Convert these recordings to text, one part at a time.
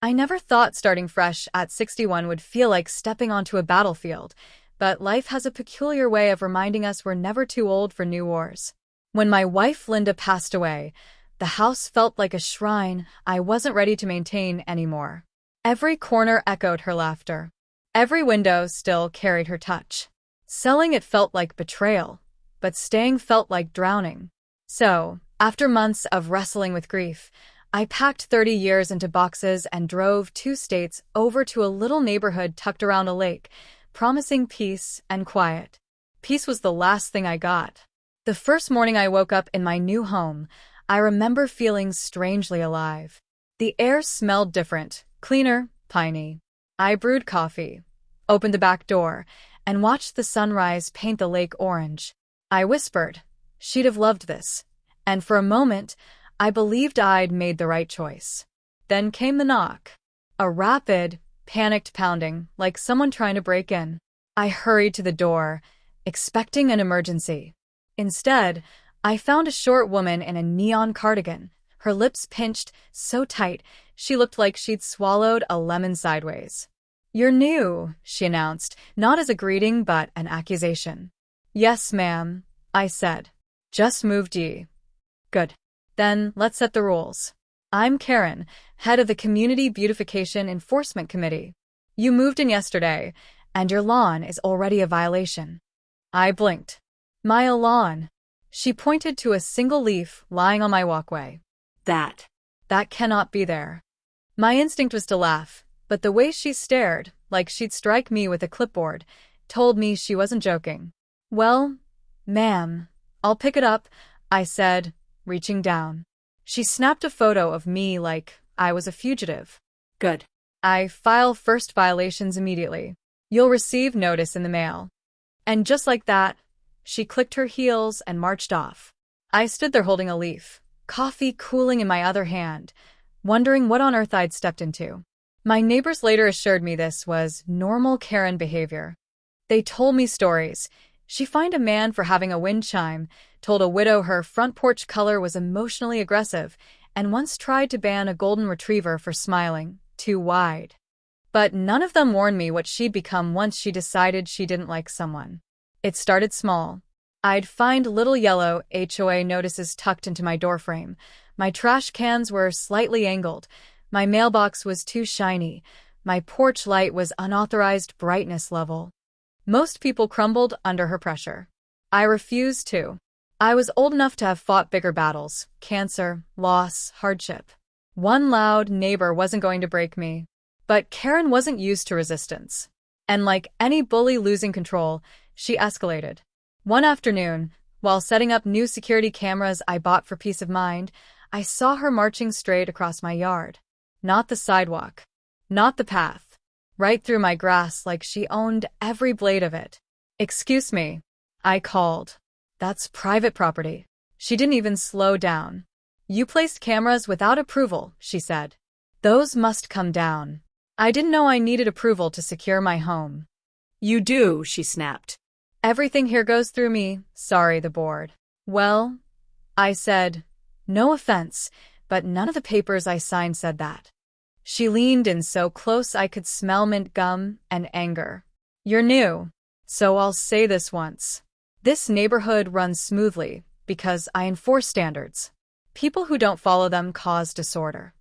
I never thought starting fresh at 61 would feel like stepping onto a battlefield, but life has a peculiar way of reminding us we're never too old for new wars. When my wife Linda passed away, the house felt like a shrine I wasn't ready to maintain anymore. Every corner echoed her laughter. Every window still carried her touch. Selling it felt like betrayal, but staying felt like drowning. So, after months of wrestling with grief, I packed 30 years into boxes and drove 2 states over to a little neighborhood tucked around a lake, promising peace and quiet. Peace was the last thing I got. The first morning I woke up in my new home, I remember feeling strangely alive. The air smelled different, cleaner, piney. I brewed coffee, opened the back door, and watched the sunrise paint the lake orange. I whispered, she'd have loved this. And for a moment, I believed I'd made the right choice. Then came the knock. A rapid, panicked pounding, like someone trying to break in. I hurried to the door, expecting an emergency. Instead, I found a short woman in a neon cardigan, her lips pinched so tight she looked like she'd swallowed a lemon sideways. "You're new," she announced, not as a greeting but an accusation. "Yes, ma'am," I said. "Just moved ye." "Good. Then let's set the rules. I'm Karen, head of the Community Beautification Enforcement Committee. You moved in yesterday, and your lawn is already a violation." I blinked. "My lawn?" She pointed to a single leaf lying on my walkway. That cannot be there." My instinct was to laugh, but the way she stared, like she'd strike me with a clipboard, told me she wasn't joking. "Well, ma'am, I'll pick it up," I said, reaching down. She snapped a photo of me like I was a fugitive. "Good. I file first violations immediately. You'll receive notice in the mail." And just like that, she clicked her heels and marched off. I stood there holding a leaf, coffee cooling in my other hand, wondering what on earth I'd stepped into. My neighbors later assured me this was normal Karen behavior. They told me stories. She fined a man for having a wind chime, told a widow her front porch color was emotionally aggressive, and once tried to ban a golden retriever for smiling too wide. But none of them warned me what she'd become once she decided she didn't like someone. It started small. I'd find little yellow HOA notices tucked into my doorframe. My trash cans were slightly angled. My mailbox was too shiny. My porch light was unauthorized brightness level. Most people crumbled under her pressure. I refused to. I was old enough to have fought bigger battles: cancer, loss, hardship. One loud neighbor wasn't going to break me. But Karen wasn't used to resistance. And like any bully losing control, she escalated. One afternoon, while setting up new security cameras I bought for peace of mind, I saw her marching straight across my yard. Not the sidewalk. Not the path. Right through my grass like she owned every blade of it. "Excuse me," I called. "That's private property." She didn't even slow down. "You placed cameras without approval," she said. "Those must come down." I didn't know I needed approval to secure my home. "You do," she snapped. "Everything here goes through me. Sorry, the board." "Well," I said, "no offense, but none of the papers I signed said that." She leaned in so close I could smell mint gum and anger. "You're new, so I'll say this once. This neighborhood runs smoothly because I enforce standards. People who don't follow them cause disorder."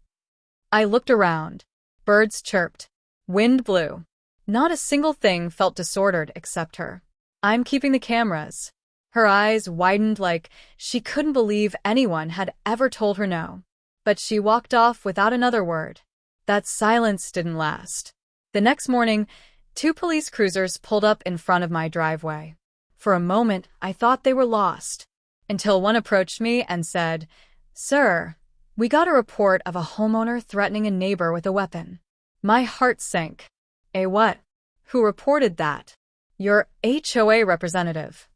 I looked around. Birds chirped. Wind blew. Not a single thing felt disordered except her. "I'm keeping the cameras." Her eyes widened like she couldn't believe anyone had ever told her no. But she walked off without another word. That silence didn't last. The next morning, 2 police cruisers pulled up in front of my driveway. For a moment, I thought they were lost, until one approached me and said, "Sir, we got a report of a homeowner threatening a neighbor with a weapon." My heart sank. "A what? Who reported that?" "Your HOA representative."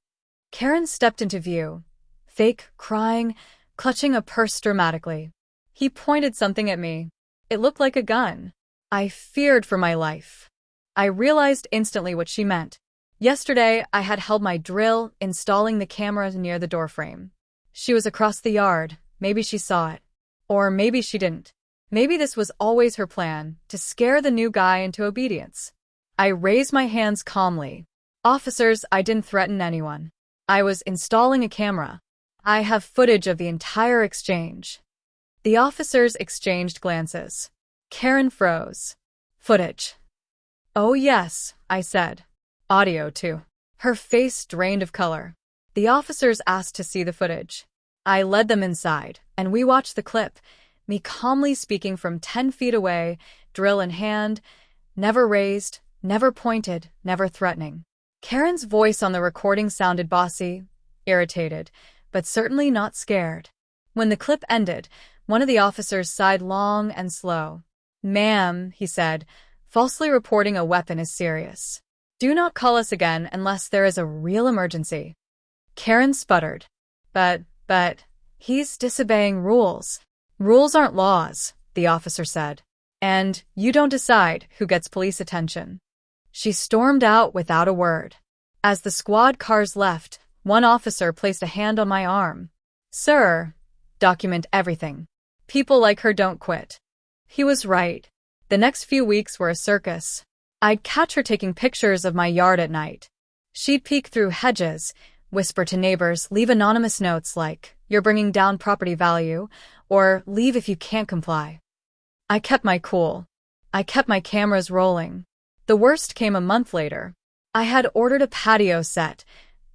Karen stepped into view, fake crying, clutching a purse dramatically. He pointed something at me. It looked like a gun. I feared for my life. I realized instantly what she meant. Yesterday, I had held my drill, installing the camera near the doorframe. She was across the yard. Maybe she saw it. Or maybe she didn't. Maybe this was always her plan, to scare the new guy into obedience. I raised my hands calmly. Officers, I didn't threaten anyone. I was installing a camera. I have footage of the entire exchange. The officers exchanged glances. Karen froze. Footage. Oh yes, I said. Audio too. Her face drained of color. The officers asked to see the footage. I led them inside, and we watched the clip, me calmly speaking from 10 feet away, drill in hand, never raised, never pointed, never threatening. Karen's voice on the recording sounded bossy, irritated, but certainly not scared. When the clip ended, one of the officers sighed long and slow. "Ma'am," he said, "falsely reporting a weapon is serious. Do not call us again unless there is a real emergency." Karen sputtered. But, he's disobeying rules. Rules aren't laws, the officer said. And you don't decide who gets police attention. She stormed out without a word. As the squad cars left, one officer placed a hand on my arm. "Sir, document everything. People like her don't quit." He was right. The next few weeks were a circus. I'd catch her taking pictures of my yard at night. She'd peek through hedges, whisper to neighbors, leave anonymous notes like, "You're bringing down property value," or "Leave if you can't comply." I kept my cool. I kept my cameras rolling. The worst came a month later. I had ordered a patio set,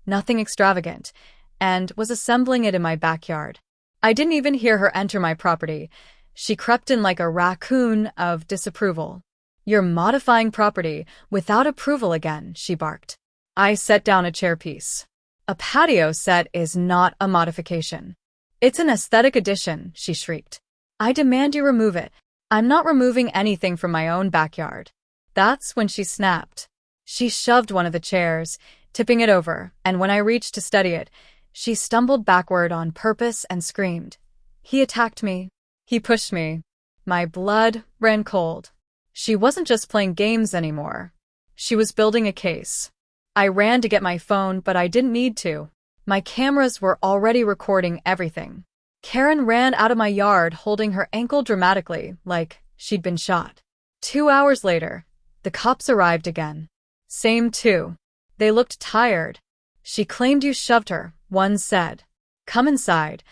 nothing extravagant, and was assembling it in my backyard. I didn't even hear her enter my property. She crept in like a raccoon of disapproval. "You're modifying property without approval again," she barked. I set down a chairpiece. "A patio set is not a modification. It's an aesthetic addition," she shrieked. "I demand you remove it. I'm not removing anything from my own backyard." That's when she snapped. She shoved one of the chairs, tipping it over, and when I reached to steady it, she stumbled backward on purpose and screamed. "He attacked me. He pushed me." My blood ran cold. She wasn't just playing games anymore. She was building a case. I ran to get my phone, but I didn't need to. My cameras were already recording everything. Karen ran out of my yard holding her ankle dramatically, like she'd been shot. 2 hours later, the cops arrived again. Same two. They looked tired. "She claimed you shoved her," one said. "Come inside,"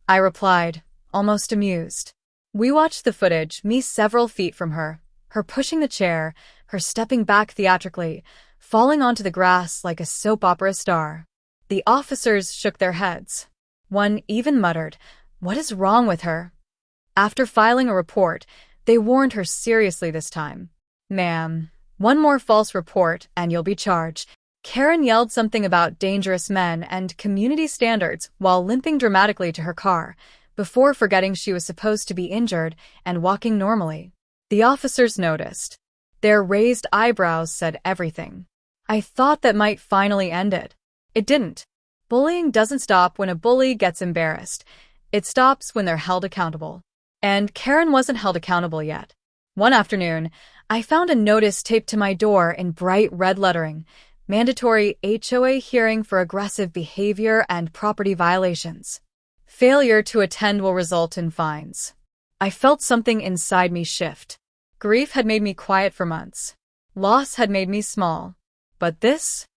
I replied, almost amused. We watched the footage, me several feet from her pushing the chair, her stepping back theatrically, falling onto the grass like a soap opera star. The officers shook their heads. One even muttered, "What is wrong with her?" After filing a report, they warned her seriously this time. "Ma'am, one more false report and you'll be charged." Karen yelled something about dangerous men and community standards while limping dramatically to her car, before forgetting she was supposed to be injured and walking normally. The officers noticed. Their raised eyebrows said everything. I thought that might finally end it. It didn't. Bullying doesn't stop when a bully gets embarrassed. It stops when they're held accountable. And Karen wasn't held accountable yet. One afternoon, I found a notice taped to my door in bright red lettering. Mandatory HOA hearing for aggressive behavior and property violations. Failure to attend will result in fines. I felt something inside me shift. Grief had made me quiet for months. Loss had made me small. But this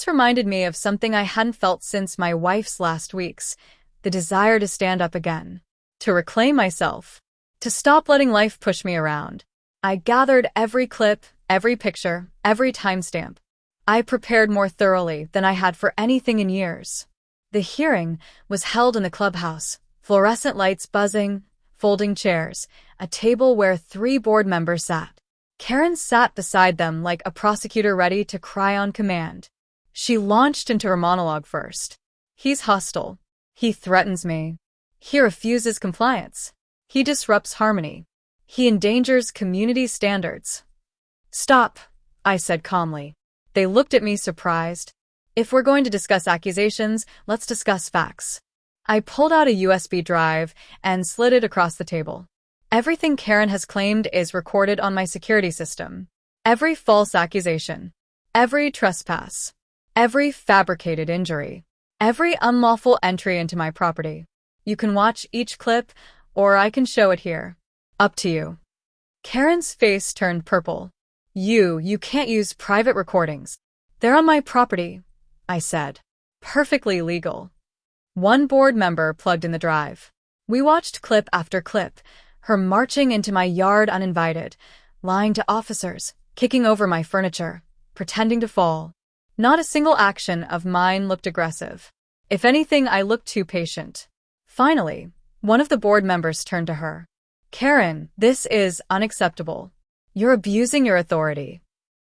reminded me of something I hadn't felt since my wife's last weeks, the desire to stand up again, to reclaim myself, to stop letting life push me around. I gathered every clip, every picture, every timestamp. I prepared more thoroughly than I had for anything in years. The hearing was held in the clubhouse, fluorescent lights buzzing, folding chairs, a table where 3 board members sat. Karen sat beside them like a prosecutor ready to cry on command. She launched into her monologue first. "He's hostile. He threatens me. He refuses compliance. He disrupts harmony. He endangers community standards." "Stop," I said calmly. They looked at me surprised. "If we're going to discuss accusations, let's discuss facts." I pulled out a USB drive and slid it across the table. Everything Karen has claimed is recorded on my security system. Every false accusation. Every trespass. Every fabricated injury. Every unlawful entry into my property. You can watch each clip, or I can show it here. Up to you. Karen's face turned purple. You can't use private recordings. They're on my property, I said. Perfectly legal. One board member plugged in the drive. We watched clip after clip, her marching into my yard uninvited, lying to officers, kicking over my furniture, pretending to fall. Not a single action of mine looked aggressive. If anything, I looked too patient. Finally, one of the board members turned to her. Karen, this is unacceptable. You're abusing your authority.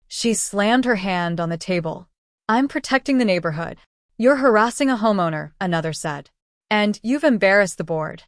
She slammed her hand on the table. I'm protecting the neighborhood. You're harassing a homeowner, another said. And you've embarrassed the board.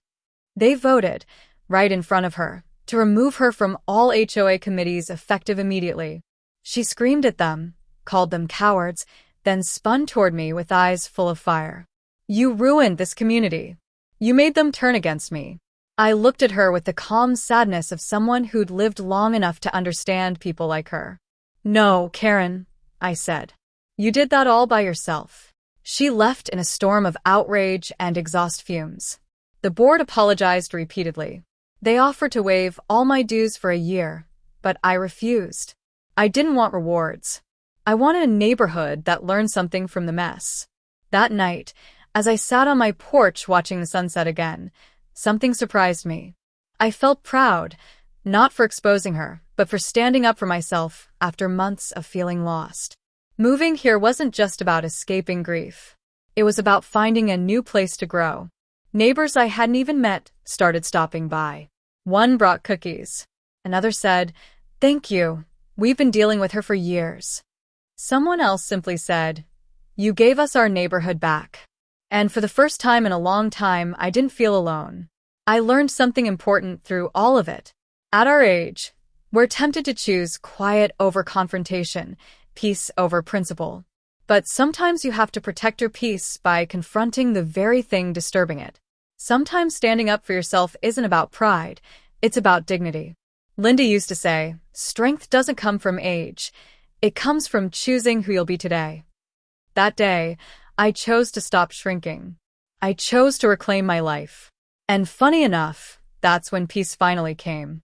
They voted, right in front of her, to remove her from all HOA committees effective immediately. She screamed at them, called them cowards, then spun toward me with eyes full of fire. You ruined this community. You made them turn against me. I looked at her with the calm sadness of someone who'd lived long enough to understand people like her. No, Karen, I said. You did that all by yourself. She left in a storm of outrage and exhaust fumes. The board apologized repeatedly. They offered to waive all my dues for a year, but I refused. I didn't want rewards. I wanted a neighborhood that learned something from the mess. That night, as I sat on my porch watching the sunset again, something surprised me. I felt proud, not for exposing her, but for standing up for myself after months of feeling lost. Moving here wasn't just about escaping grief. It was about finding a new place to grow. Neighbors I hadn't even met started stopping by. One brought cookies. Another said, "Thank you. We've been dealing with her for years." Someone else simply said, "You gave us our neighborhood back." And for the first time in a long time, I didn't feel alone. I learned something important through all of it. At our age, we're tempted to choose quiet over confrontation, peace over principle. But sometimes you have to protect your peace by confronting the very thing disturbing it. Sometimes standing up for yourself isn't about pride, it's about dignity. Linda used to say, strength doesn't come from age, it comes from choosing who you'll be today. That day, I chose to stop shrinking. I chose to reclaim my life. And funny enough, that's when peace finally came.